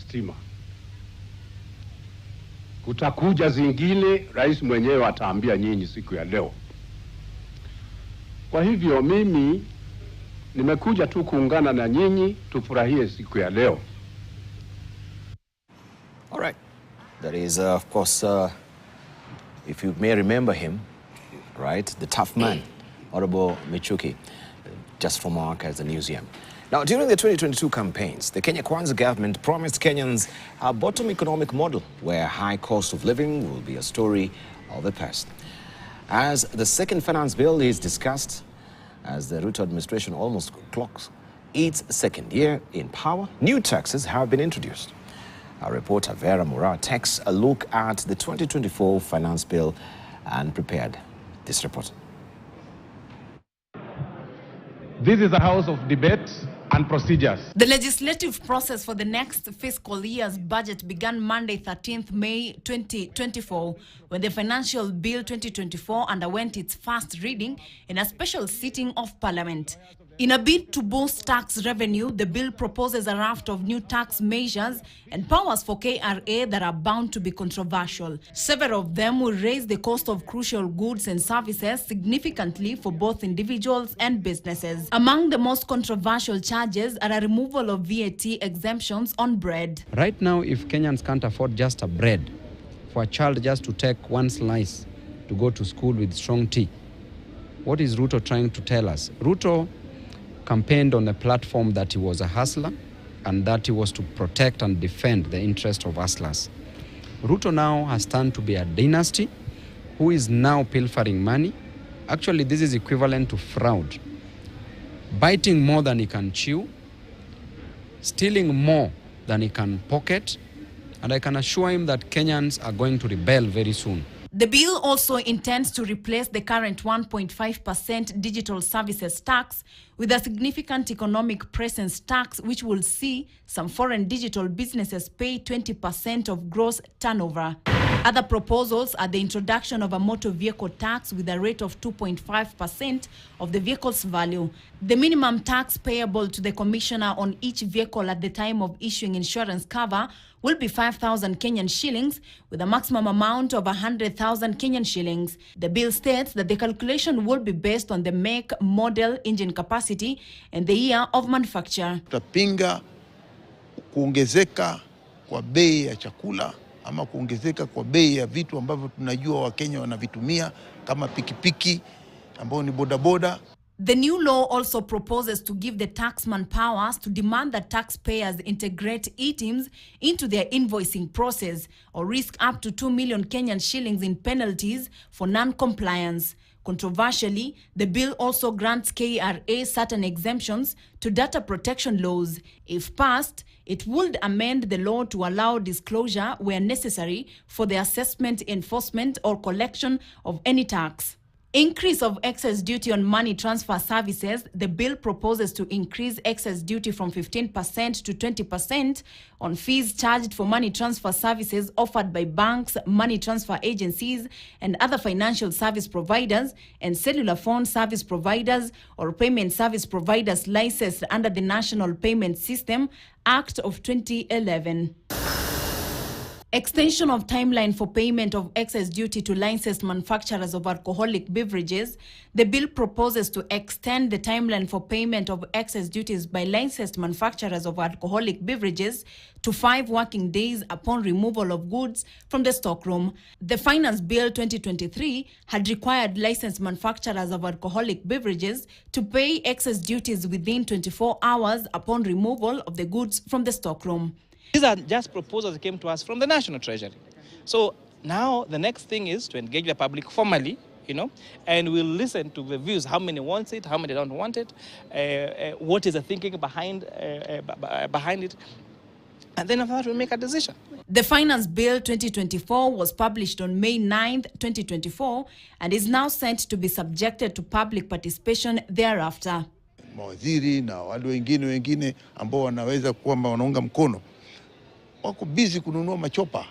stima. Kutakuja zingine, rais mwenyewe ataambia nyinyi siku ya leo. Kwa hivyo mimi nimekuja tu kuungana na nyinyi tufurahie siku ya leo. All right. That is, of course, if you may remember him, right, the tough man, Honorable Michuki, just from our archives and museum. Now, during the 2022 campaigns, the Kenya Kwanza government promised Kenyans a bottom economic model where high cost of living will be a story of the past. As the second finance bill is discussed, as the Ruto administration almost clocks its second year in power, new taxes have been introduced. Our reporter Vera Mura takes a look at the 2024 finance bill and prepared this report. This is a house of debate and procedures. The legislative process for the next fiscal year's budget began Monday, 13th May 2024, when the Financial Bill 2024 underwent its first reading in a special sitting of Parliament. In a bid to boost tax revenue, the bill proposes a raft of new tax measures and powers for KRA that are bound to be controversial. Several of them will raise the cost of crucial goods and services significantly for both individuals and businesses. Among the most controversial charges are a removal of VAT exemptions on bread. Right now, if Kenyans can't afford just a bread, for a child just to take one slice to go to school with strong tea, what is Ruto trying to tell us? Ruto campaigned on a platform that he was a hustler and that he was to protect and defend the interest of hustlers. Ruto now has turned to be a dynasty who is now pilfering money. Actually, this is equivalent to fraud. Biting more than he can chew, stealing more than he can pocket, and I can assure him that Kenyans are going to rebel very soon. The bill also intends to replace the current 1.5% digital services tax with a significant economic presence tax, which will see some foreign digital businesses pay 20% of gross turnover. Other proposals are the introduction of a motor vehicle tax with a rate of 2.5% of the vehicle's value. The minimum tax payable to the commissioner on each vehicle at the time of issuing insurance cover will be 5,000 Kenyan shillings with a maximum amount of 100,000 Kenyan shillings. The bill states that the calculation will be based on the make, model, engine capacity, and the year of manufacture. Tutapinga kuongezeka kwa bei ya chakula ama kuongezeka kwa bei ya vitu ambavyo tunajua Wakenya wanavitumia kama pikipiki ambao ni bodaboda. The new law also proposes to give the taxman powers to demand that taxpayers integrate e-teams into their invoicing process or risk up to 2 million Kenyan shillings in penalties for non-compliance. Controversially, the bill also grants KRA certain exemptions to data protection laws. If passed, it would amend the law to allow disclosure where necessary for the assessment, enforcement, or collection of any tax. Increase of excess duty on money transfer services. The bill proposes to increase excess duty from 15% to 20% on fees charged for money transfer services offered by banks, money transfer agencies, and other financial service providers and cellular phone service providers or payment service providers licensed under the National Payment System Act of 2011. Extension of timeline for payment of excess duty to licensed manufacturers of alcoholic beverages. The bill proposes to extend the timeline for payment of excess duties by licensed manufacturers of alcoholic beverages to 5 working days upon removal of goods from the stockroom. The Finance Bill 2023 had required licensed manufacturers of alcoholic beverages to pay excess duties within 24 hours upon removal of the goods from the stockroom. These are just proposals that came to us from the National Treasury. So now the next thing is to engage the public formally, and we'll listen to the views, how many wants it, how many don't want it, what is the thinking behind it, and then after that we'll make a decision. The Finance Bill 2024 was published on May 9th, 2024, and is now sent to be subjected to public participation thereafter. Mawaziri na wale wengine ambao wanaweza kwamba wanaunga mkono wako busy kununua machopa.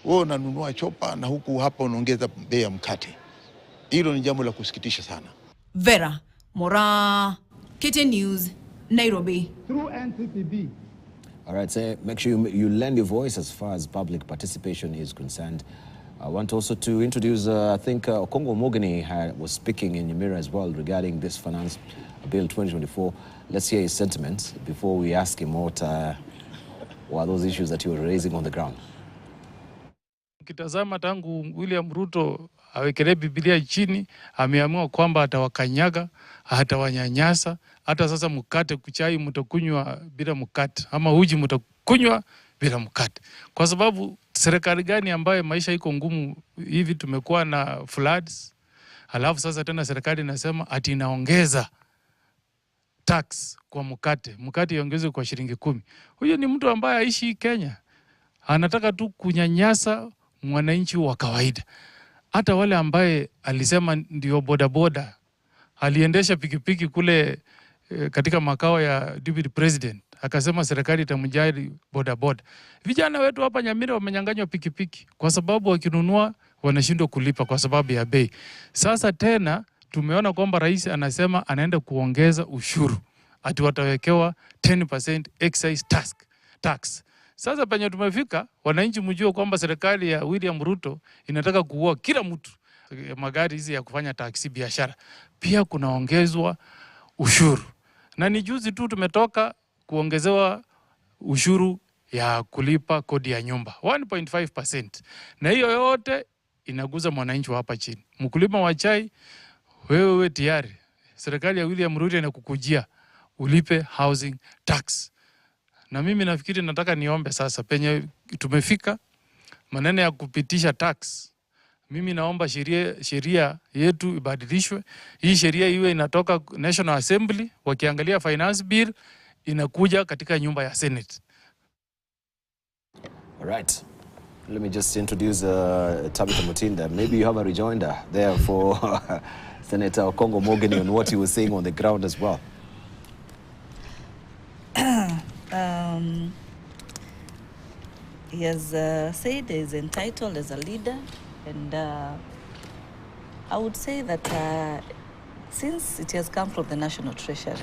Wao wananunua chopa na huku hapa unaongeza bei ya mkate. Hilo ni jambo la kusikitisha sana. Vera Mura, KTN News, Nairobi. Through NCPB, All right, so make sure you lend your voice as far as public participation is concerned. I want also to introduce, I think Okongo Mogani was speaking in Nyamira as well regarding this Finance Bill 2024. Let's hear his sentiments before we ask him what are those issues that you were raising on the ground. Kitazama tangu William Ruto awekelee Biblia chini, ameamua kwamba atawakanyaga, atawanyanyasa. Hata sasa mkate kuchai mtakunywa bila mkate, ama uji mtakunywa bila mkate. Kwa sababu serikali gani ambayo maisha iko ngumu hivi? Tumekuwa na floods, alafu sasa tena serikali inasema ati inaongeza tax kwa mkate. Mkate iongezwe kwa shilingi 10. Huyo ni mtu ambaye aishi Kenya. Anataka tu kunyanyasa mwananchi wa kawaida. Hata wale ambaye alisema ndio bodaboda, aliendesha pikipiki kule katika makao ya deputy president, akasema serikali itamjali bodaboda. Vijana wetu hapa Nyamira wamenyanganywa pikipiki kwa sababu wakinunua wanashindwa kulipa kwa sababu ya bei. Sasa tena tumeona kwamba rais anasema anaenda kuongeza ushuru, ati watawekewa 10% excise tax. Sasa penye tumefika, wananchi mjue kwamba serikali ya William Ruto inataka kuua kila mtu. Magari hizi ya kufanya taksi biashara pia kunaongezwa ushuru. Na ni juzi tu tumetoka kuongezewa ushuru ya kulipa kodi ya nyumba 1.5%. Na hiyo yote inaguza mwananchi wa hapa chini. Mkulima wa chai, wewe tayari serikali ya William Ruto inakukujia ulipe housing tax. Na mimi nafikiri nataka niombe sasa penye tumefika maneno ya kupitisha tax. Mimi naomba sheria yetu ibadilishwe. Hii sheria iwe inatoka National Assembly, wakiangalia finance bill inakuja katika nyumba ya Senate. All right. Let me just introduce Tabitha Mutinda. Maybe you have a rejoinder there for Senator Okongo Mogani on what he was saying on the ground as well. He has said he is entitled as a leader, and I would say that since it has come from the National Treasury,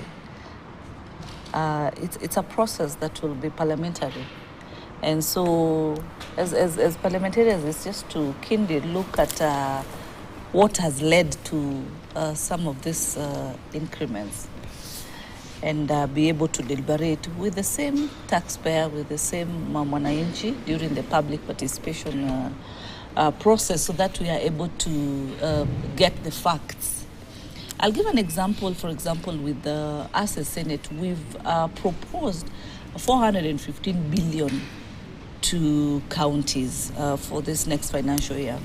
it's a process that will be parliamentary. And so as parliamentarians, it's just to keenly look at what has led to some of these increments, and be able to deliberate with the same taxpayer, with the same mwananchi during the public participation process, so that we are able to get the facts. I'll give an example. For example, with us as Senate, we've proposed 415 billion to counties for this next financial year.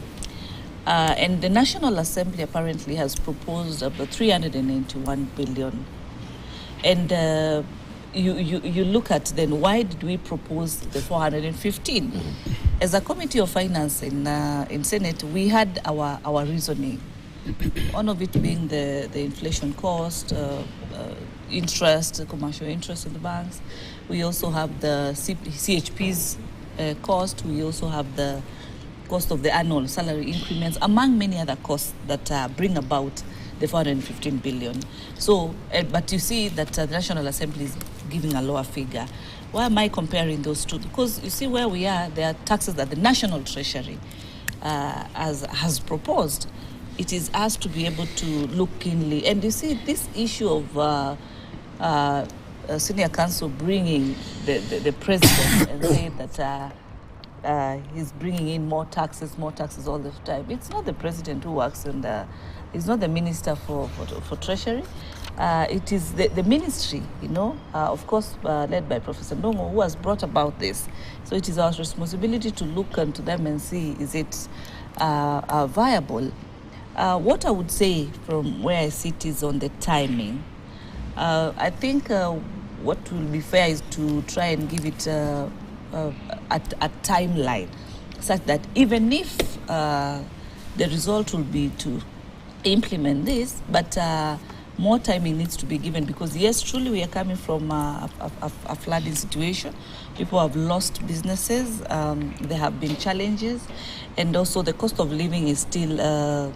And the National Assembly apparently has proposed about 391 billion. And you look at then, why did we propose the 415? As a Committee of Finance in Senate, we had our reasoning. One of it being the inflation cost, interest, commercial interest in the banks. We also have the CHP's cost. We also have the cost of the annual salary increments, among many other costs that bring about the 415 billion. So, but you see that the National Assembly is giving a lower figure. Why am I comparing those two? Because you see where we are, there are taxes that the National Treasury has proposed. It is us to be able to look keenly. And you see this issue of Senior Counsel bringing the president and saying that he's bringing in more taxes all the time. It's not the president who works, and it's not the minister for Treasury. It is the ministry, you know, of course, led by Professor Ndongo, who has brought about this. So it is our responsibility to look into them and see, is it viable? What I would say from where I sit is on the timing. I think what will be fair is to try and give it a timeline, such that even if the result will be to implement this, but more timing needs to be given, because yes, truly we are coming from a flooding situation. People have lost businesses, there have been challenges, and also the cost of living is still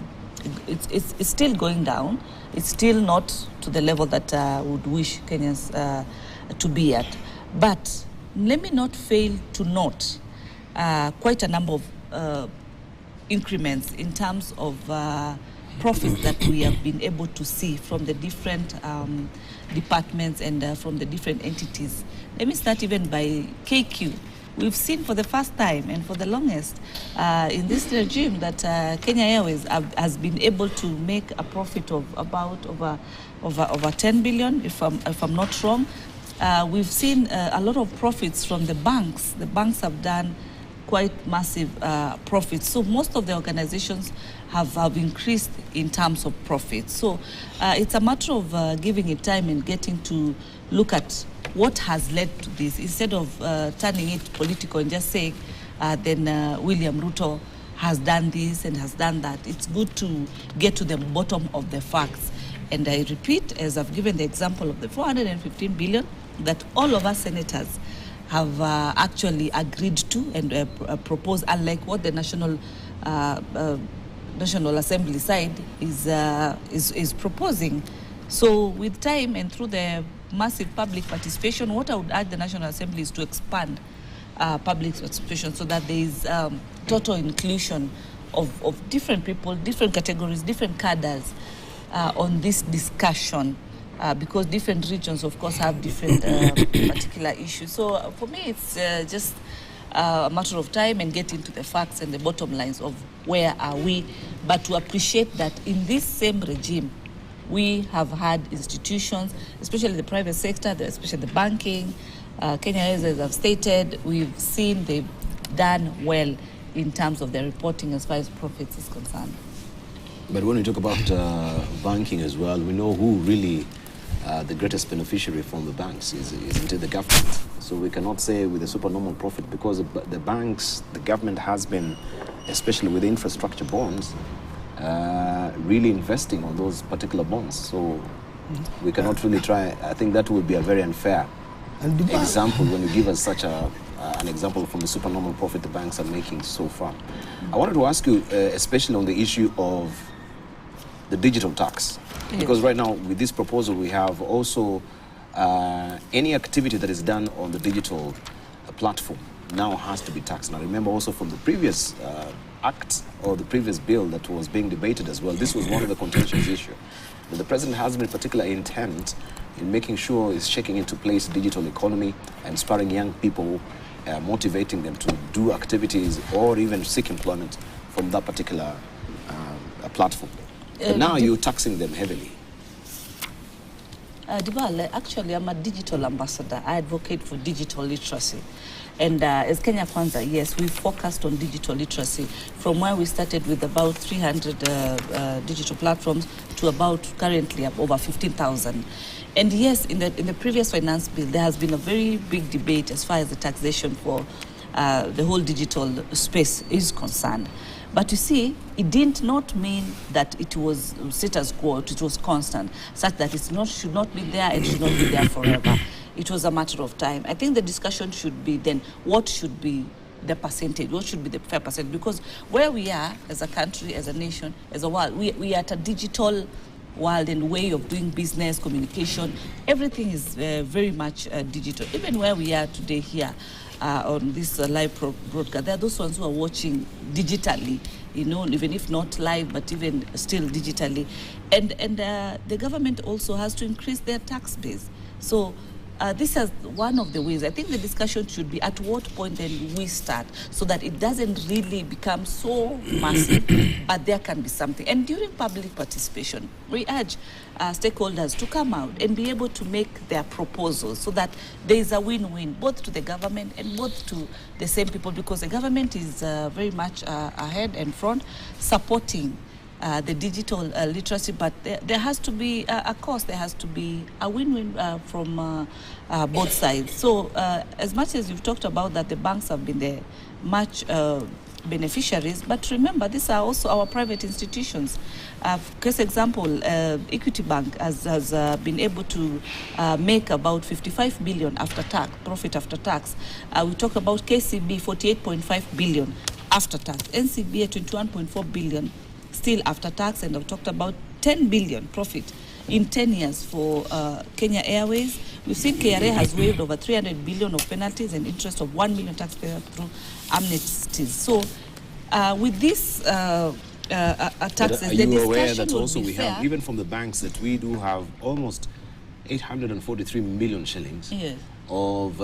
it's still going down. It's still not to the level that would wish Kenyans to be at. But let me not fail to note quite a number of increments in terms of profits that we have been able to see from the different departments and from the different entities. Let me start even by KQ. We've seen for the first time and for the longest in this regime that Kenya Airways has been able to make a profit of about over 10 billion, if I'm not wrong. We've seen a lot of profits from the banks. The banks have done quite massive profits. So most of the organizations have increased in terms of profits. So it's a matter of giving it time and getting to look at what has led to this, instead of turning it political and just saying, then William Ruto has done this and has done that. It's good to get to the bottom of the facts. And I repeat, as I've given the example of the 415 billion that all of us senators have actually agreed to and proposed, unlike what the National Assembly side is proposing. So with time and through the massive public participation, what I would urge the National Assembly is to expand public participation so that there is total inclusion of different people, different categories, different cadres on this discussion, because different regions, of course, have different particular issues. So for me, it's just a matter of time and getting to the facts and the bottom lines of where are we, but to appreciate that in this same regime, we have had institutions, especially the private sector, especially the banking, Kenya Airways, as I've stated, we've seen they've done well in terms of their reporting as far as profits is concerned. But when we talk about banking as well, we know who really the greatest beneficiary from the banks is indeed the government. So we cannot say with a supernormal profit, because the banks, the government has been, especially with infrastructure bonds, really investing on those particular bonds. So we cannot really try. I think that would be a very unfair example when you give us such an example from the supernormal profit the banks are making so far. I wanted to ask you, especially on the issue of the digital tax, because right now with this proposal we have also any activity that is done on the digital platform now has to be taxed. Now remember also from the previous act or the previous bill that was being debated as well, this was one of the contentious issues. The president has been particular intent in making sure he's checking into place digital economy and inspiring young people, motivating them to do activities or even seek employment from that particular platform. But now you're taxing them heavily. Dibale, actually, I'm a digital ambassador. I advocate for digital literacy. And as Kenya Kwanza, yes, we focused on digital literacy from where we started with about 300 digital platforms to about currently over 15,000. And yes, in the previous finance bill, there has been a very big debate as far as the taxation for the whole digital space is concerned. But you see, it did not mean that it was status quo, it was constant, such that it should not be there and should not be there forever. It was a matter of time. I think the discussion should be then, what should be the percentage, what should be the fair percentage? Because where we are as a country, as a nation, as a world, we are at a digital world and way of doing business, communication. Everything is very much digital. Even where we are today here, on this live broadcast, there are those ones who are watching digitally, you know, even if not live, but even still digitally. And the government also has to increase their tax base. So this is one of the ways. I think the discussion should be at what point then we start, so that it doesn't really become so massive, but there can be something. And during public participation, we urge stakeholders to come out and be able to make their proposals so that there is a win-win, both to the government and both to the same people, because the government is very much ahead and front, supporting the digital literacy, but there has to be a cost, there has to be a win-win from both sides. So as much as you've talked about that the banks have been the much beneficiaries, but remember, these are also our private institutions. Case example, Equity Bank has been able to make about 55 billion after tax, profit after tax. We talk about KCB, 48.5 billion after tax, NCB at 21.4 billion still after tax, and I've talked about 10 billion profit in 10 years for Kenya Airways. We've seen KRA has waived over 300 billion of penalties and interest of 1 million taxpayers through amnesties. So with this taxes, are the you aware discussion that would also be we fair. have, even from the banks, that we do have almost 843 million shillings Yes. of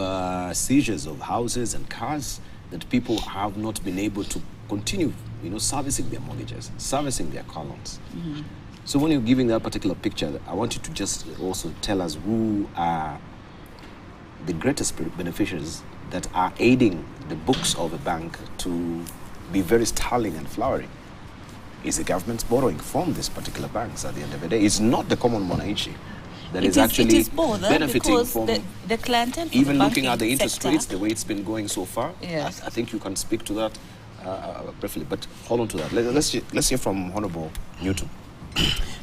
seizures of houses and cars that people have not been able to continue, servicing their mortgages, servicing their car loans. So when you're giving that particular picture, I want you to just also tell us who are the greatest beneficiaries that are aiding the books of a bank to be very sterling and flowering. Is the government borrowing from these particular banks at the end of the day? It's not the common mwananchi that is actually benefiting from the clientele, even looking at the interest sector. rates, the way it's been going so far. Yes. I think you can speak to that briefly, but hold on to that. Let's hear from Honorable Newton.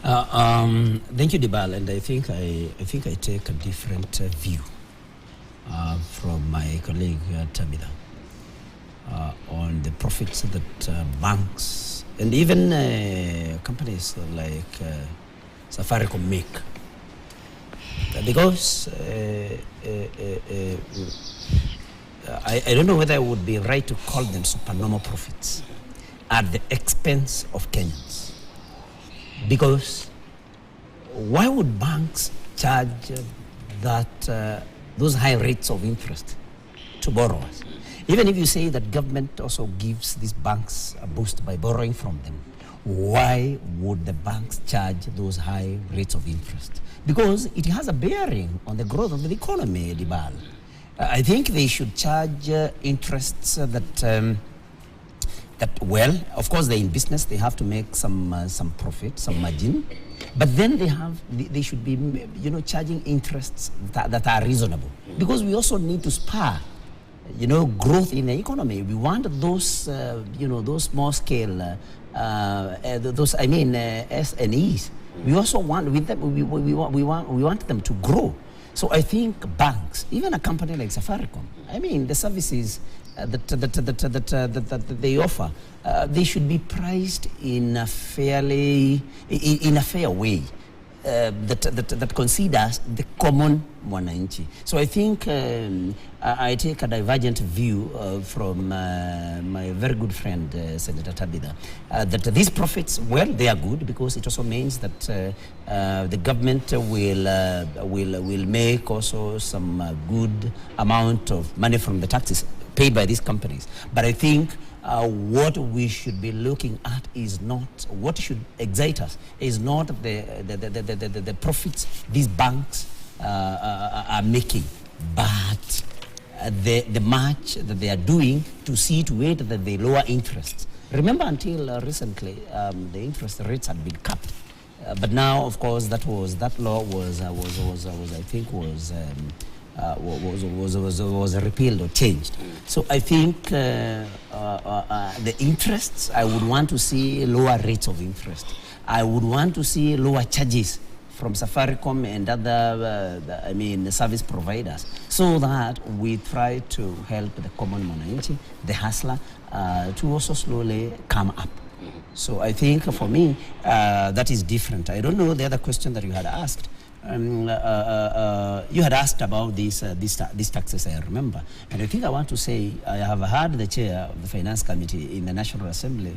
Thank you, Dibal, and I think I take a different view from my colleague Tabitha on the profits that banks and even companies like Safaricom make. Because I don't know whether it would be right to call them supernormal profits at the expense of Kenyans. Because why would banks charge those high rates of interest to borrowers? Even if you say that government also gives these banks a boost by borrowing from them, why would the banks charge those high rates of interest? Because it has a bearing on the growth of the economy, Dibal. I think they should charge interests that well, of course they're in business, they have to make some profit, some margin, but then they should be charging interests that are reasonable, because we also need to spur growth in the economy. We want those those small scale SMEs. We also want with them, we want them to grow. So I think banks, even a company like Safaricom, the services that they offer, they should be priced in a fair way that considers the common mwananchi. So I think I take a divergent view from my very good friend Senator Tabitha, that these profits, well, they are good because it also means that the government will make also some good amount of money from the taxes paid by these companies. But I think what we should be looking at is not, what should excite us is not the profits these banks are making, but the match that they are doing to see to it that they lower interest. Remember, until recently, the interest rates had been capped, but now, of course, that law was repealed or changed. So I think the interests, I would want to see lower rates of interest. I would want to see lower charges from Safaricom and other service providers, so that we try to help the common mwananchi, the hustler, to also slowly come up. So I think for me, that is different. I don't know the other question that you had asked. You had asked about these taxes, I remember. And I think I want to say, I have heard the chair of the Finance Committee in the National Assembly,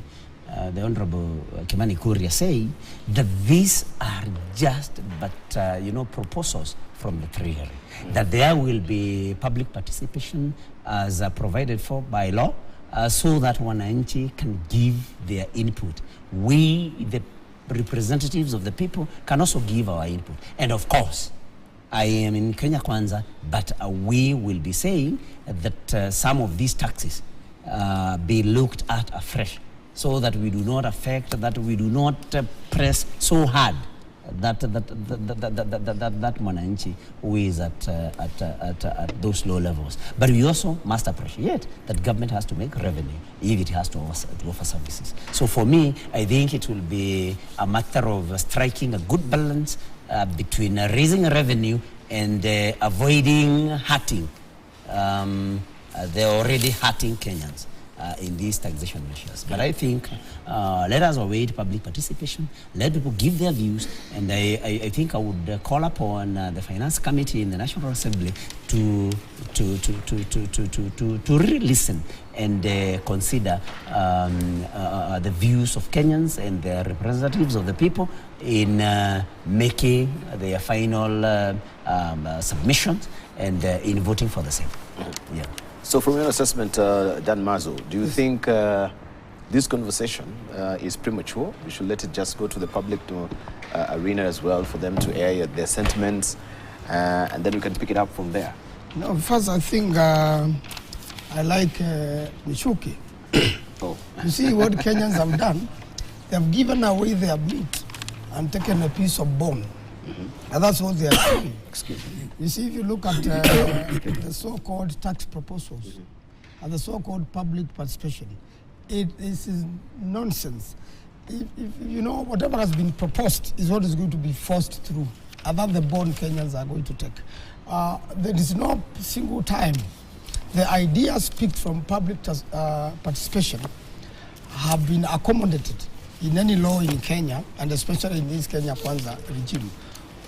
the Honorable Kimani Kuria, say that these are just proposals from the Treasury. That there will be public participation as provided for by law, so that wananchi can give their input. We, the representatives of the people, can also give our input. And of course, I am in Kenya Kwanza, but we will be saying that some of these taxes be looked at afresh, so that we do not affect, that we do not press so hard that mwananchi who is at those low levels. But we also must appreciate that government has to make revenue if it has to offer services. So for me, I think it will be a matter of striking a good balance between raising revenue and avoiding hurting the already hurting Kenyans. in these taxation measures. But I think let us await public participation, let people give their views, and I think I would call upon the Finance Committee in the National Assembly to really listen and consider the views of Kenyans and the representatives of the people in making their final submissions and in voting for the same. Yeah. So from your assessment, Dan Mazo, do you think this conversation is premature? We should let it just go to the public arena as well for them to air their sentiments, and then we can pick it up from there? No, first I think I like Michuki. Oh. You see what Kenyans have done? They have given away their meat and taken a piece of bone. And that's what they are doing. Excuse me. You see, if you look at the so-called tax proposals and the so-called public participation, this is nonsense. If you know, whatever has been proposed is what is going to be forced through, and that the bond Kenyans are going to take. There is no single time the ideas picked from public participation have been accommodated in any law in Kenya, and especially in this Kenya Kwanza regime.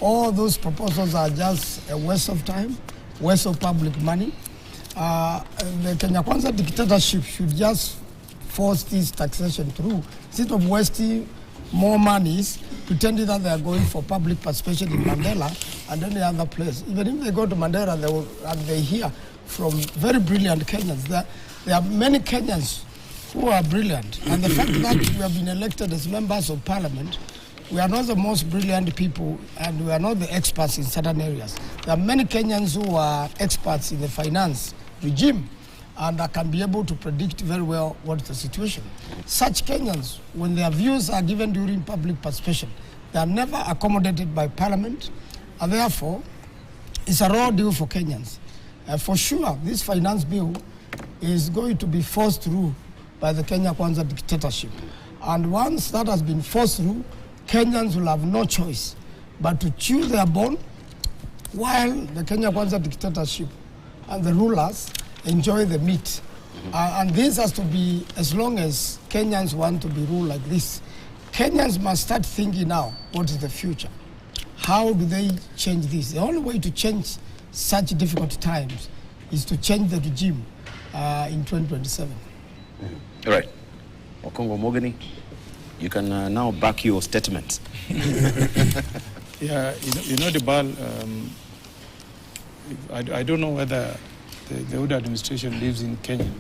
All those proposals are just a waste of time, waste of public money. The Kenya Kwanza dictatorship should just force this taxation through, instead of wasting more monies, pretending that they are going for public participation in Mandela and any other place. Even if they go to Mandela, they hear from very brilliant Kenyans. There are many Kenyans who are brilliant. And the fact that we have been elected as members of parliament, we are not the most brilliant people, and we are not the experts in certain areas. There are many Kenyans who are experts in the finance regime, and that can be able to predict very well what is the situation. Such Kenyans, when their views are given during public participation, they are never accommodated by parliament, and therefore, it's a raw deal for Kenyans. For sure, this finance bill is going to be forced through by the Kenya Kwanza dictatorship. And once that has been forced through, Kenyans will have no choice but to chew their bone while the Kenya Kwanza dictatorship and the rulers enjoy the meat. And this has to be as long as Kenyans want to be ruled like this. Kenyans must start thinking now, what is the future? How do they change this? The only way to change such difficult times is to change the regime in 2027. All right. Okongo Mogani, you can now back your statement. Yeah, you know the ball. I don't know whether the Oda administration lives in Kenya.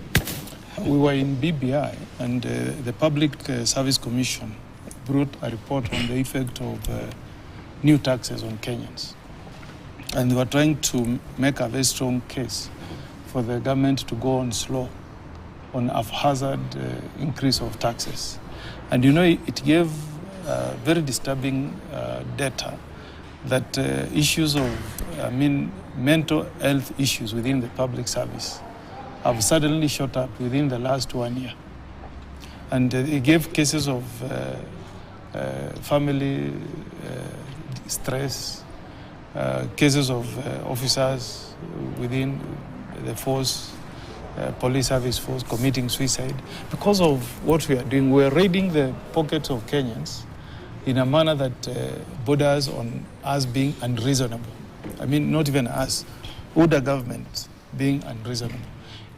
We were in BBI, and the Public Service Commission brought a report on the effect of new taxes on Kenyans. And they were trying to make a very strong case for the government to go on slow on a haphazard increase of taxes. And you know, it gave very disturbing data that issues of, mental health issues within the public service have suddenly shot up within the last 1 year. And it gave cases of family stress, cases of officers within the force, police service force committing suicide. Because of what we are doing, we are raiding the pockets of Kenyans in a manner that borders on us being unreasonable. I mean, not even us, Oda government being unreasonable.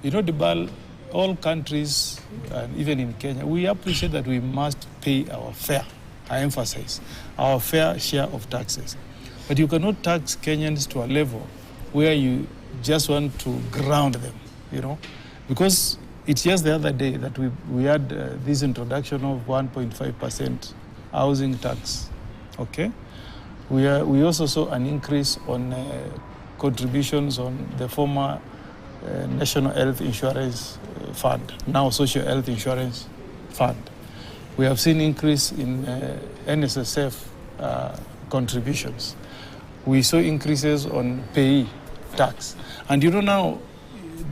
You know, Dibal, all countries, and even in Kenya, we appreciate that we must pay our fair, I emphasize, our fair share of taxes. But you cannot tax Kenyans to a level where you just want to ground them, you know, because it's just the other day that we had this introduction of 1.5% housing tax, okay? We also saw an increase on contributions on the former National Health Insurance Fund, now Social Health Insurance Fund. We have seen increase in NSSF contributions. We saw increases on payee tax. And you know now,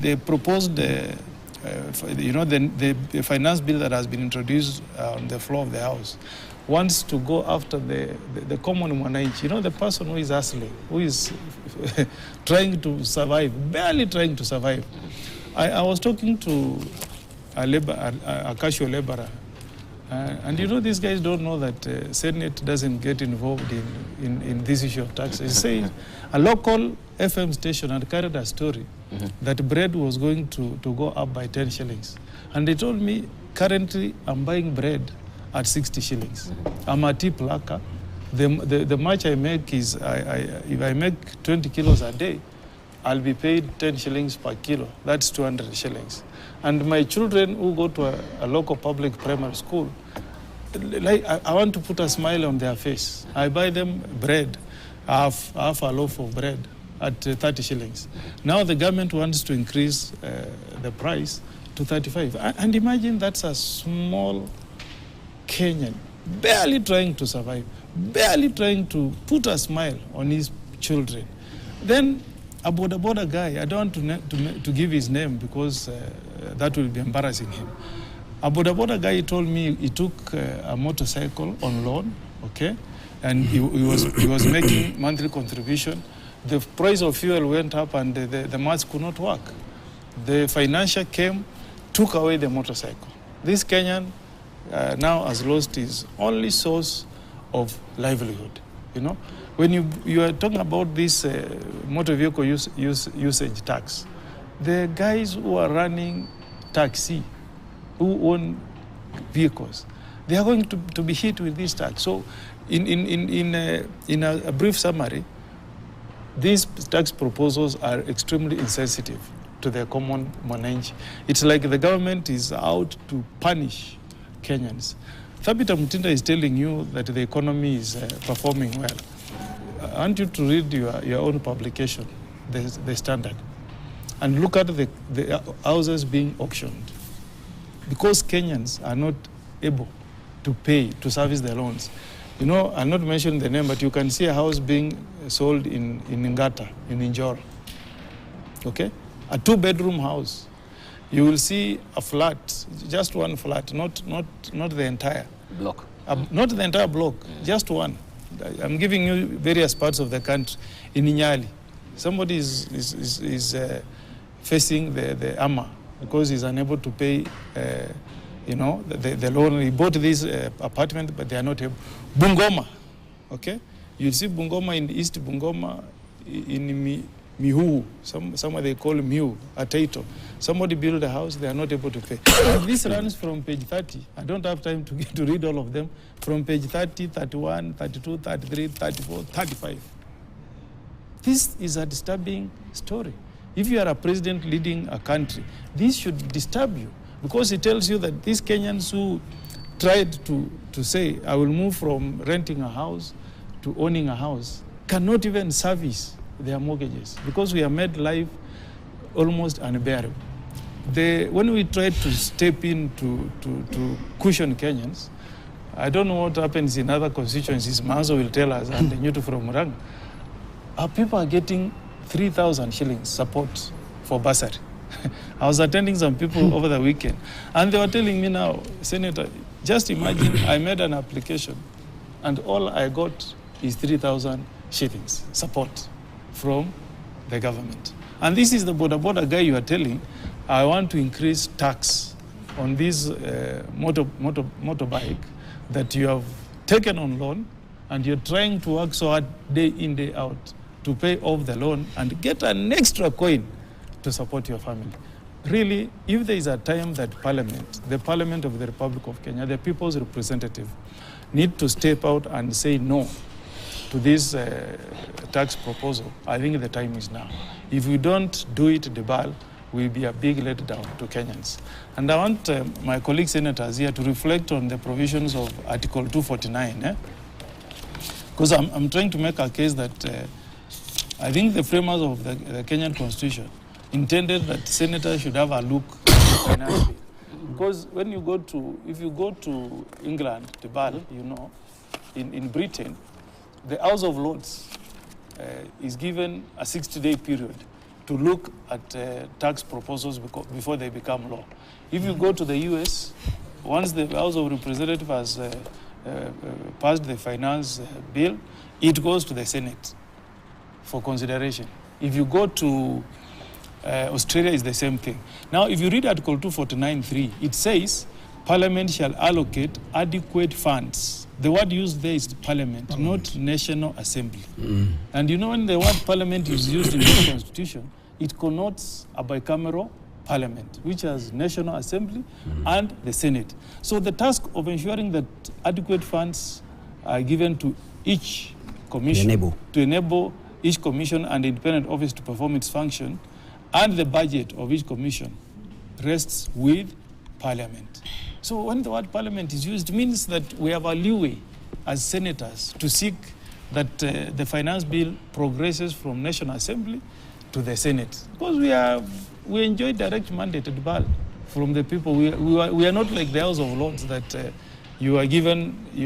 they proposed the finance bill that has been introduced on the floor of the House wants to go after the common mwananchi, you know, the person who is hustling, who is trying to survive, barely trying to survive. I was talking to a casual laborer. And you know, these guys don't know that Senate doesn't get involved in this issue of taxes. Say a local FM station had carried a story that bread was going to go up by 10 shillings. And they told me, currently I'm buying bread at 60 shillings. I'm a tea plucker. The much I make is, if I make 20 kilos a day, I'll be paid 10 shillings per kilo. That's 200 shillings. And my children who go to a local public primary school, like, I want to put a smile on their face. I buy them bread, half a loaf of bread at 30 shillings. Now the government wants to increase the price to 35. And imagine that's a small Kenyan, barely trying to survive, barely trying to put a smile on his children. Then a border guy, I don't want to give his name because that will be embarrassing him. A border guy told me he took a motorcycle on loan, okay, and he was making monthly contribution. The price of fuel went up and the maths could not work. The financier came, took away the motorcycle. This Kenyan now has lost his only source of livelihood, you know. When you are talking about this motor vehicle usage tax, the guys who are running taxi, who own vehicles, they are going to be hit with this tax. So in a brief summary, these tax proposals are extremely insensitive to the common mwananchi. It's like the government is out to punish Kenyans. Thabita Mutinda is telling you that the economy is performing well. I want you to read your own publication, the Standard, and look at the houses being auctioned. Because Kenyans are not able to pay, to service their loans. You know, I'll not mention the name, but you can see a house being sold in Ngata, in Njoro. Okay? A 2-bedroom house. You will see a flat, just one flat, not the entire block. Not the entire block, just one. I'm giving you various parts of the country. In Inyali, somebody is facing the AMA because he's unable to pay, you know, the loan. He bought this apartment, but they are not able. Bungoma, okay? You see Bungoma in East Bungoma, in Mihu, somewhere they call Mihu, a title. Somebody built a house, they are not able to pay. This runs from page 30. I don't have time to read all of them. From page 30, 31, 32, 33, 34, 35. This is a disturbing story. If you are a president leading a country, this should disturb you because it tells you that these Kenyans who tried to say, I will move from renting a house to owning a house, cannot even service their mortgages because we have made life almost unbearable. When we try to step in to cushion Kenyans, I don't know what happens in other constituencies. Mazo will tell us, and Nyutu from Murang, our people are getting 3,000 shillings support for bursary. I was attending some people over the weekend, and they were telling me now, Senator, just imagine I made an application, and all I got is 3,000 shillings support from the government. And this is the border guy you are telling, I want to increase tax on this motorbike that you have taken on loan, and you're trying to work so hard day in, day out to pay off the loan and get an extra coin to support your family. Really, if there is a time that Parliament, the Parliament of the Republic of Kenya, the people's representative, need to step out and say no to this tax proposal, I think the time is now. If we don't do it, the BAL will be a big letdown to Kenyans. And I want my colleague senators here to reflect on the provisions of Article 249. Because I'm trying to make a case that I think the framers of the Kenyan Constitution intended that senators should have a look at the finance bill. Because when you go to, if you go to England, the BAL, you know, in Britain, the House of Lords is given a 60-day period to look at tax proposals before they become law. If you go to the US, once the House of Representatives has passed the finance bill, it goes to the Senate for consideration. If you go to Australia is the same thing. Now, if you read Article 249.3, it says Parliament shall allocate adequate funds. The word used there is Parliament, not National Assembly. And you know, when the word Parliament is used in the Constitution, it connotes a bicameral Parliament, which has National Assembly and the Senate. So the task of ensuring that adequate funds are given to each commission to enable each commission and independent office to perform its function, and the budget of each commission rests with Parliament. So when the word Parliament is used, it means that we have a leeway as senators to seek that the finance bill progresses from National Assembly to the Senate, because we enjoy direct mandate at BAL from the people. We are not like the House of Lords that you're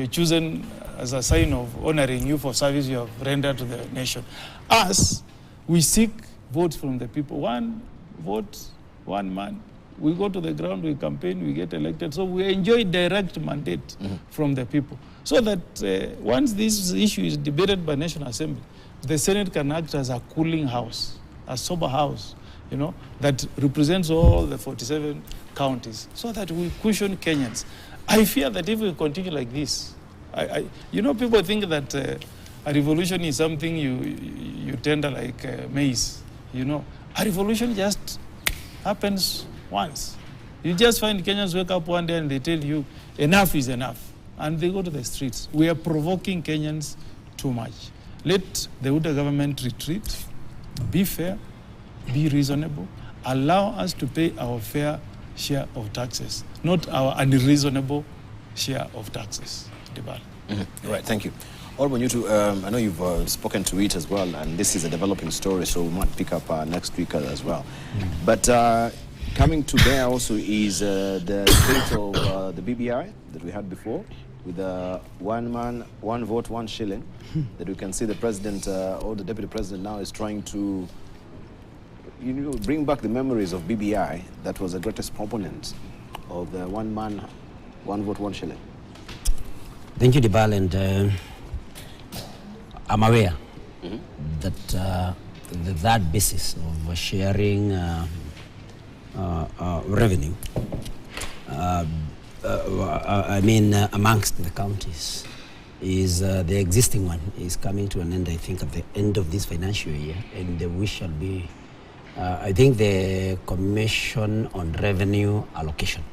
chosen as a sign of honoring you for service you have rendered to the nation. Us, we seek votes from the people. One vote, one man. We go to the ground, we campaign, we get elected. So we enjoy direct mandate from the people. So that once this issue is debated by National Assembly, the Senate can act as a cooling house, a sober house, you know, that represents all the 47 counties, so that we cushion Kenyans. I fear that if we continue like this, you know, people think that a revolution is something you tender like maize. You know, a revolution just happens once. You just find Kenyans wake up one day and they tell you, enough is enough. And they go to the streets. We are provoking Kenyans too much. Let the Uda government retreat, be fair, be reasonable, allow us to pay our fair share of taxes, not our unreasonable share of taxes. Right, thank you. Honorable Nyutu, I know you've spoken to it as well, and this is a developing story, so we might pick up next week as well. But coming to bear also is the state of the BBI that we had before, with one man, one vote, 1 shilling, that we can see the president or the deputy president now is trying to bring back the memories of BBI that was the greatest proponent of the one man, one vote, 1 shilling. Thank you, Dibal, and I'm aware that that basis of sharing revenue, I mean, amongst the counties, is the existing one is coming to an end, I think, at the end of this financial year, and we shall be, I think the Commission on Revenue Allocation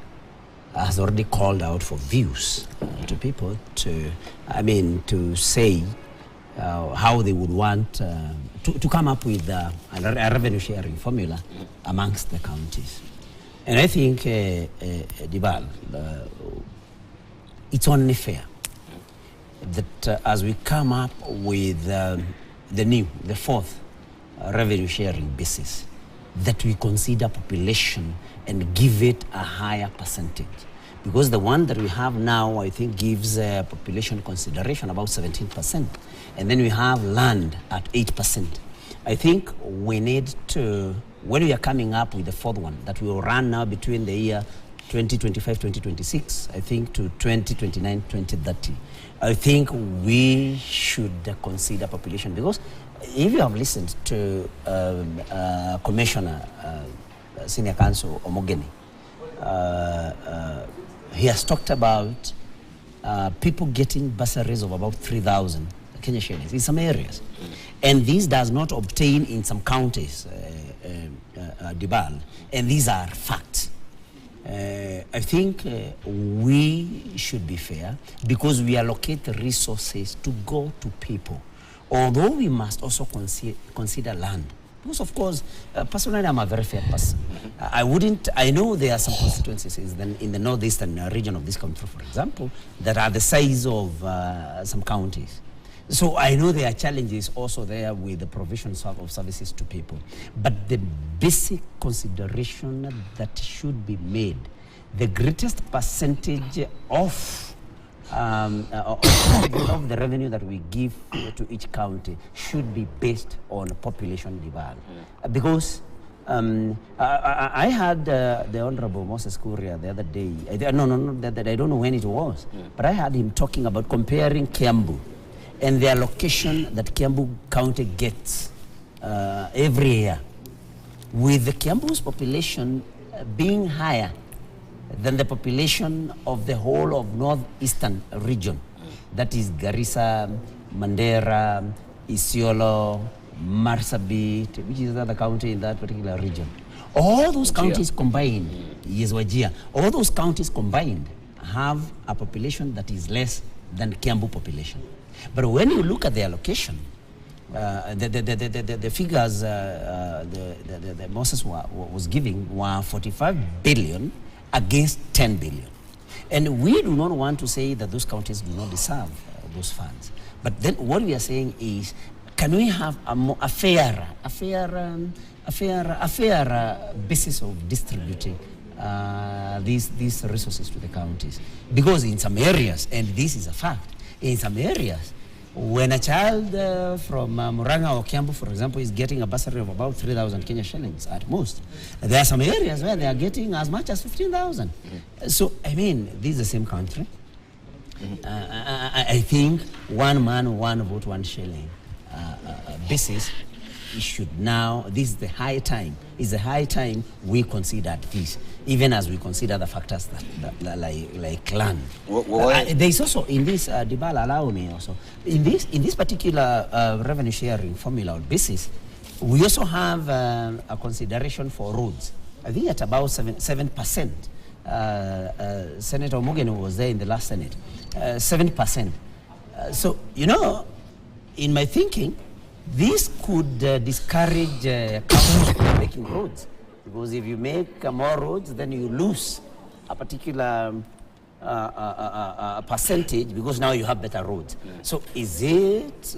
has already called out for views to people to say how they would want to come up with a revenue sharing formula amongst the counties. And I think, Dibal, it's only fair that as we come up with the fourth revenue sharing basis, that we consider population and give it a higher percentage. Because the one that we have now, I think, gives population consideration about 17%. And then we have land at 8%. I think we need to, when we are coming up with the fourth one, that will run now between the year 2025, 2026, I think, to 2029, 2030. I think we should consider population, because if you have listened to Commissioner Senior Counsel Omogeni, he has talked about people getting bursaries of about 3,000 Kenya shillings in some areas. And this does not obtain in some counties, Dibal, and these are facts. I think we should be fair, because we allocate the resources to go to people. Although we must also consider land. Because, of course, personally, I'm a very fair person. I know there are some constituencies in the northeastern region of this country, for example, that are the size of some counties. So I know there are challenges also there with the provision of services to people. But the basic consideration that should be made, the greatest percentage of the revenue that we give to each county should be based on population demand. Because I had the Honorable Moses Kuria the other day, I don't know when it was, but I had him talking about comparing Kiambu and the allocation that Kiambu County gets every year with the Kiambu's population being higher than the population of the whole of northeastern region. That is Garissa, Mandera, Isiolo, Marsabit, which is another county in that particular region. All those counties combined, yes, Wajir, all those counties combined have a population that is less than Kiambu population. But when you look at the allocation, the figures the Moses was giving were 45 billion against 10 billion. And we do not want to say that those counties do not deserve those funds. But then what we are saying is, can we have a fair basis of distributing these resources to the counties? Because in some areas, and this is a fact, in some areas, when a child from Murang'a or Kiambu, for example, is getting a bursary of about 3,000 Kenya shillings at most, there are some areas where they are getting as much as 15,000. So, I mean, this is the same country. I think one man, one vote, one shilling basis should now, this is the high time, we consider this, even as we consider the factors that like land. There is also in this, Dibala, allow me also, in this particular revenue sharing formula or basis, we also have a consideration for roads. I think at about 7%. Senator Omogeni was there in the last Senate. 7%. So, you know, in my thinking, this could discourage counties from making roads, because if you make more roads, then you lose a particular percentage, because now you have better roads. So is it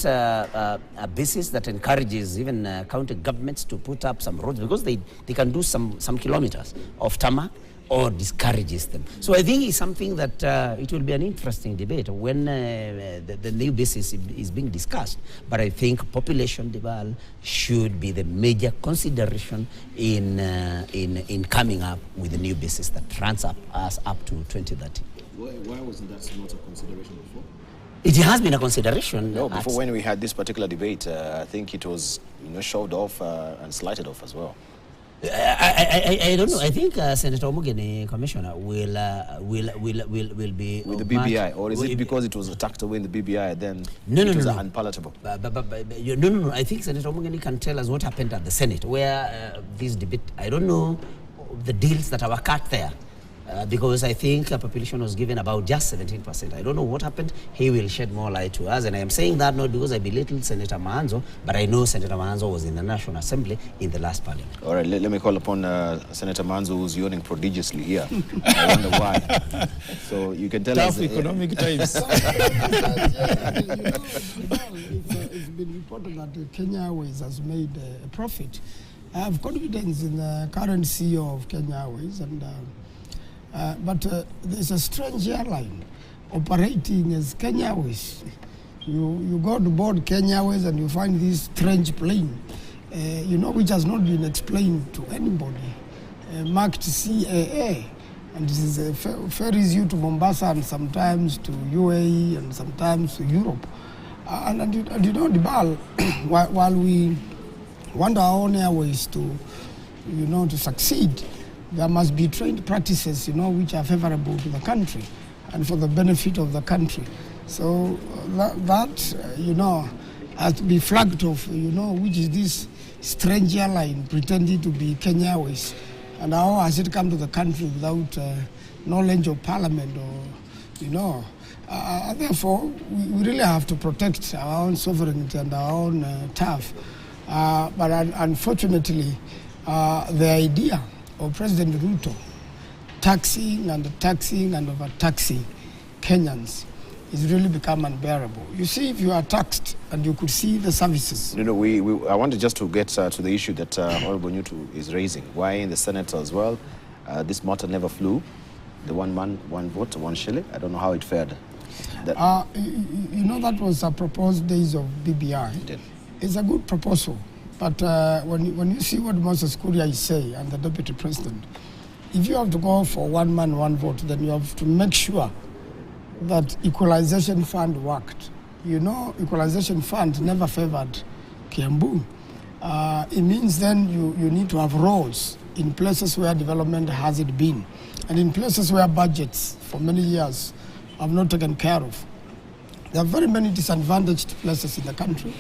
a basis that encourages even county governments to put up some roads, because they can do some kilometers of tarmac, or discourages them? So I think it's something that it will be an interesting debate when the new basis is being discussed. But I think population development should be the major consideration in coming up with a new basis that runs us up to 2030. Why wasn't that not a consideration before? It has been a consideration. No, before when we had this particular debate, I think it was shoved off and slighted off as well. I don't know. I think Senator Omogeni, Commissioner, will be with the BBI, or is it because it was tucked away in the BBI then it was unpalatable? No. I think Senator Omogeni can tell us what happened at the Senate, where this debate. I don't know the deals that were cut there. Because I think a population was given about just 17%. I don't know what happened. He will shed more light to us. And I am saying that not because I belittle Senator Maanzo, but I know Senator Maanzo was in the National Assembly in the last parliament. All right, let me call upon Senator Maanzo, who's yawning prodigiously here. I wonder why. So you can tell us... Tough economic times. It's been reported that Kenya Airways has made a profit. I have confidence in the current CEO of Kenya Airways, and but there's a strange airline operating as Kenya Airways. You go to board Kenya Airways and you find this strange plane, which has not been explained to anybody, marked CAA. And this is ferries you to Mombasa and sometimes to UAE and sometimes to Europe. And Dibal, while we want our own airways to succeed, there must be trained practices, which are favorable to the country and for the benefit of the country. So that has to be flagged off, which is this strange airline pretending to be Kenya Airways. And how has it come to the country without knowledge of parliament or, therefore, we really have to protect our own sovereignty and our own turf. But unfortunately, the idea of President Ruto taxing and overtaxing Kenyans is really become unbearable. You see, if you are taxed and you could see the services. I wanted just to get to the issue that Honorable Nyutu is raising. Why in the Senate as well, this matter never flew? The one man, one vote, one shilling. I don't know how it fared. That was a proposed days of BBI. It's a good proposal. But when you see what Moses Kuria is saying and the Deputy President, if you have to go for one man, one vote, then you have to make sure that equalization fund worked. Equalization fund never favored Kiambu, it means then you need to have roads in places where development hasn't been, and in places where budgets for many years have not taken care of. There are very many disadvantaged places in the country.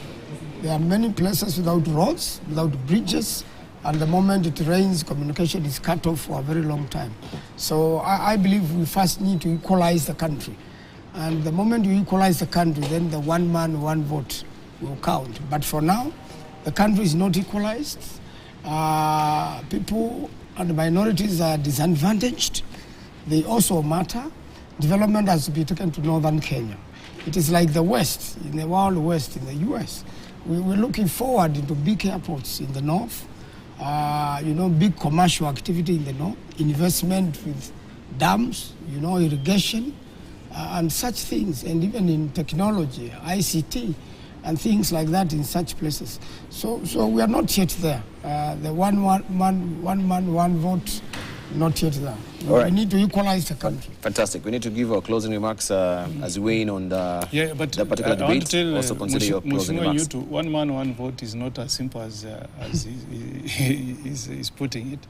There are many places without roads, without bridges, and the moment it rains, communication is cut off for a very long time. So I believe we first need to equalize the country. And the moment you equalize the country, then the one man, one vote will count. But for now, the country is not equalized. People and minorities are disadvantaged. They also matter. Development has to be taken to northern Kenya. It is like the West, in the Wild West, in the US. We're looking forward into big airports in the north, big commercial activity in the north, investment with dams, irrigation, and such things, and even in technology, ICT, and things like that in such places. So we are not yet there. The one man, one vote, not yet there. All right. We need to equalize the country. Fantastic. We need to give our closing remarks as we weigh in on the particular I want debate. to tell, Also consider your closing remarks. One man, one vote is not as simple as he's putting it.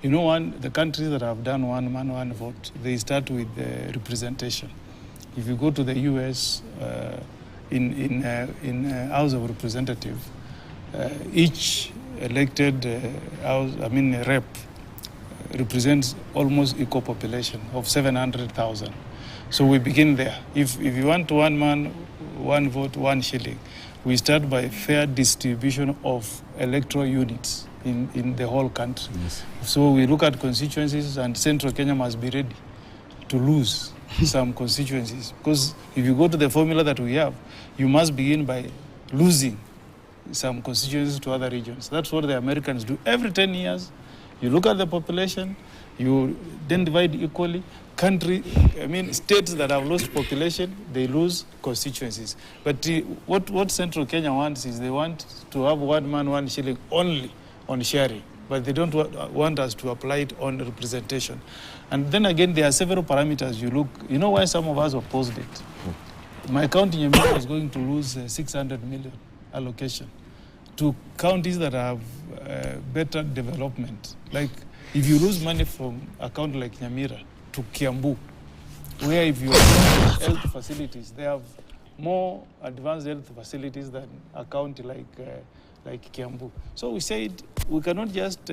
The countries that have done one man, one vote, they start with representation. If you go to the US, in House of Representatives, each elected rep represents almost equal population of 700,000. So we begin there. If you want one man, one vote, one shilling, we start by fair distribution of electoral units in the whole country. Yes. So we look at constituencies, and Central Kenya must be ready to lose some constituencies. Because if you go to the formula that we have, you must begin by losing some constituencies to other regions. That's what the Americans do. Every 10 years, you look at the population, you then divide equally. States that have lost population, they lose constituencies. But what Central Kenya wants is they want to have one man, one shilling only on sharing. But they don't want us to apply it on representation. And then again, there are several parameters you look. You know why some of us opposed it? My county in Nyamira is going to lose 600 million allocation to counties that have better development. Like if you lose money from a county like Nyamira to Kiambu, where if you have health facilities, they have more advanced health facilities than a county like Kiambu. So we said we cannot just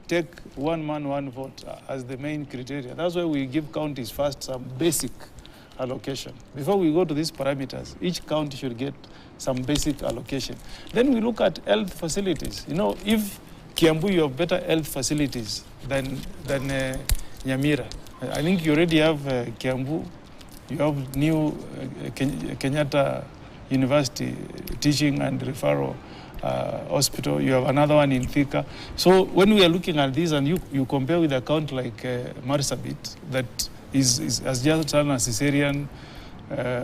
take one man, one vote as the main criteria. That's why we give counties first some basic allocation. Before we go to these parameters, each county should get some basic allocation. Then we look at health facilities. If Kiambu, you have better health facilities than Nyamira. I think you already have Kiambu. You have new Kenyatta University Teaching and Referral Hospital. You have another one in Thika. So when we are looking at this and you compare with a county like Marsabit that has just done a cesarean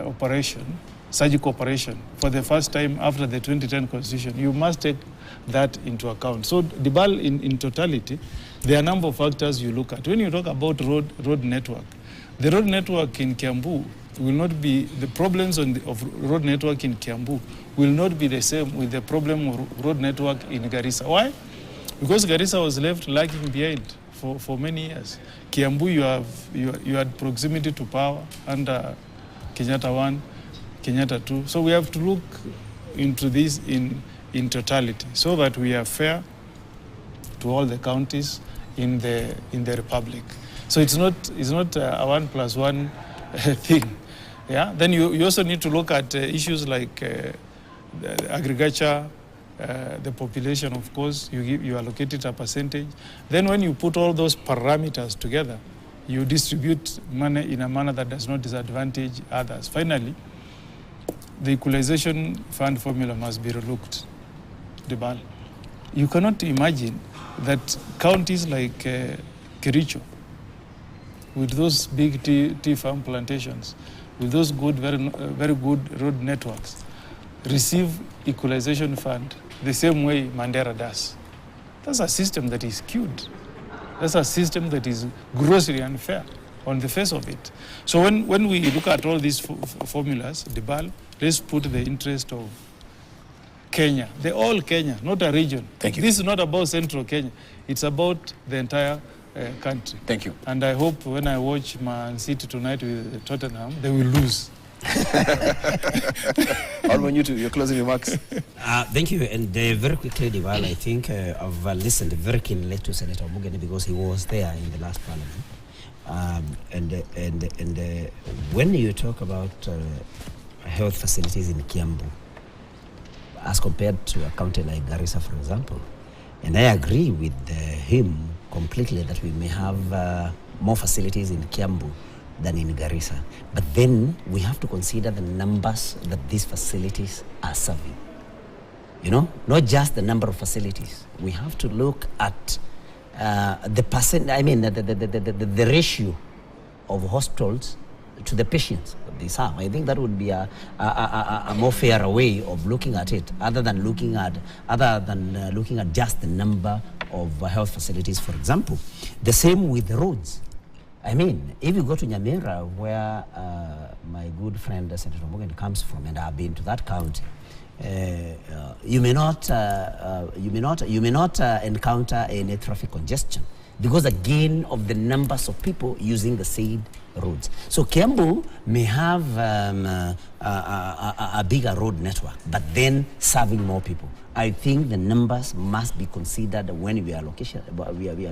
operation, surgical operation, for the first time after the 2010 constitution, you must take that into account. So Dibal, in totality, there are a number of factors you look at. When you talk about road network, the road network in Kiambu will not be, the problems of road network in Kiambu will not be the same with the problem of road network in Garissa. Why? Because Garissa was left lagging behind for many years. Kiambu, you had proximity to power under Kenyatta 1, Kenyatta 2. So we have to look into this in totality so that we are fair to all the counties in the republic. So it's not a 1+1 thing. Yeah. Then you also need to look at issues like agriculture, the population. Of course, you allocate it a percentage. Then when you put all those parameters together, you distribute money in a manner that does not disadvantage others. Finally, the equalization fund formula must be relooked. Debal. You cannot imagine that counties like Kericho, with those big tea farm plantations, with those good, very good road networks, receive equalization fund the same way Mandera does. That's a system that is skewed. That's a system that is grossly unfair on the face of it. So when we look at all these formulas, Debal, let's put the interest of Kenya, the whole Kenya, not a region. Thank you. This is not about central Kenya. It's about the entire country. Thank you. And I hope when I watch Man City tonight with Tottenham, they will lose. Honorable Newton, your closing remarks. Thank you. And very quickly, Diwal, I think I've listened very keenly to Senator Omugeni because he was there in the last parliament. And when you talk about health facilities in Kiambu, as compared to a county like Garissa, for example, and I agree with him completely that we may have more facilities in Kiambu than in Garissa. But then we have to consider the numbers that these facilities are serving. You know, not just the number of facilities. We have to look at the percent, I mean, the ratio of hospitals to the patients that they serve. I think that would be a more fair way of looking at it, other than looking at just the number of health facilities, for example. The same with the roads. I mean, if you go to Nyamira, where my good friend Senator Morgan comes from, and I've been to that county, you may not encounter any traffic congestion because again of the numbers of people using the said roads. So Kiambu may have a bigger road network, but then serving more people. I think the numbers must be considered when we are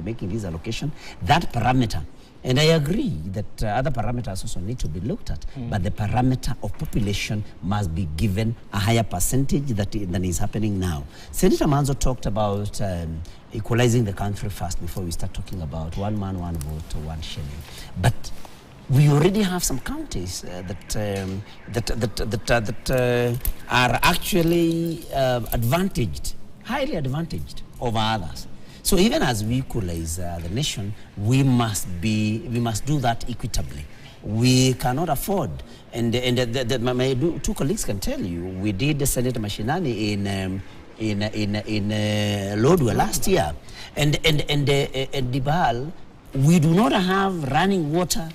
making this allocation. That parameter. And I agree that other parameters also need to be looked at, but the parameter of population must be given a higher percentage than is happening now. Senator Manzo talked about equalizing the country first before we start talking about one man, one vote, one shilling. But we already have some counties that are actually advantaged, highly advantaged over others. So even as we equalize the nation, we must do that equitably. We cannot afford, and my two colleagues can tell you, we did Senator Mashinani in Lodwar last year, and Dibal, we do not have running water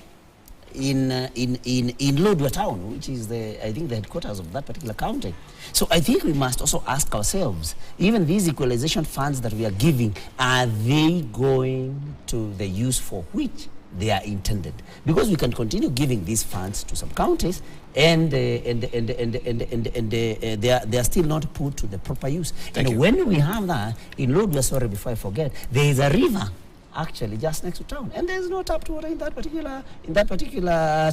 in Lodwar town, which is I think the headquarters of that particular county. So I think we must also ask ourselves, even these equalization funds that we are giving, are they going to the use for which they are intended? Because we can continue giving these funds to some counties and they are still not put to the proper use. And when we have that in Lodwar, sorry, before I forget, there is a river actually just next to town, and there's no tap water in that particular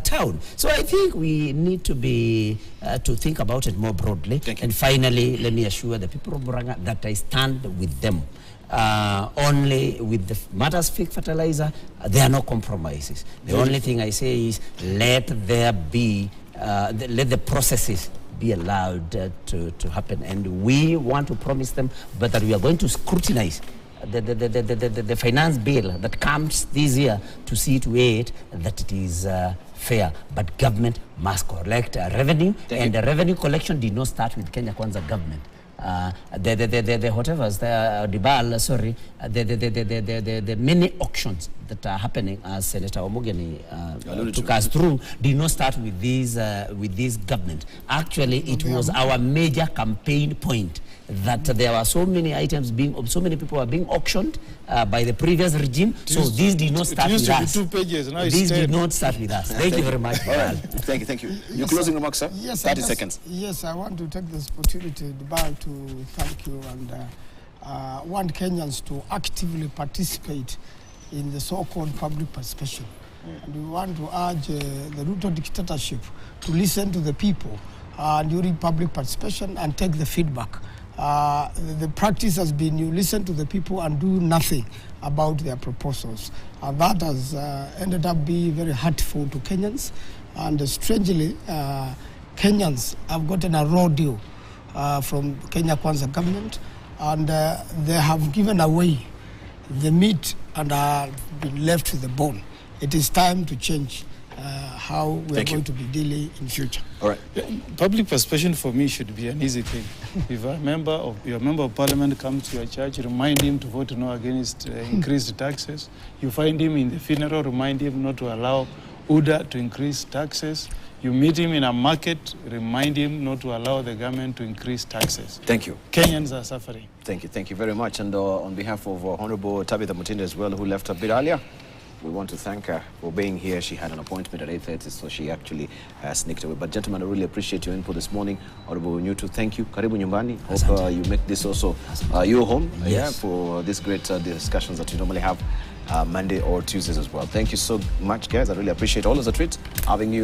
town. So I think we need to be to think about it more broadly. And finally, let me assure the people of Buranga that I stand with them. Only with the matters fake fertilizer, there are no compromises. The only thing I say is let there be let the processes be allowed to happen, and we want to promise them, but that we are going to scrutinize the finance bill that comes this year to see to it that it is fair. But government must collect revenue, and the revenue collection did not start with Kenya Kwanza government. The many auctions that are happening, as Senator Omugeni took us through, did not start with this government. Actually, it was our major campaign point, that there were so many items so many people were being auctioned by the previous regime. So this did not start with us. 2 pages, now this did not start with us. Thank you very much. Thank you. Your closing remarks, sir? Yes, 30 seconds. Yes, I want to take this opportunity, Dibal, to thank you and want Kenyans to actively participate in the so-called public participation. And we want to urge the Ruto dictatorship to listen to the people during public participation and take the feedback. The practice has been you listen to the people and do nothing about their proposals. And that has ended up being very hurtful to Kenyans. And strangely, Kenyans have gotten a raw deal from Kenya Kwanza government, and they have given away the meat and have been left with the bone. It is time to change how we are going to be dealing in future. All right. Public participation for me should be an easy thing. If your member of parliament comes to your church, remind him to vote no against increased taxes. You find him in the funeral, remind him not to allow UDA to increase taxes. You meet him in a market, remind him not to allow the government to increase taxes. Thank you. Kenyans are suffering. Thank you very much. And on behalf of Honorable Tabitha Mutinda as well, who left a bit earlier, we want to thank her for being here. She had an appointment at 8:30, so she actually sneaked away. But gentlemen, I really appreciate your input this morning. Honorable Nyutu, thank you. Karibu nyumbani. Hope you make this also your home for these great discussions that you normally have Monday or Tuesdays as well. Thank you so much, guys. I really appreciate all as a treat having you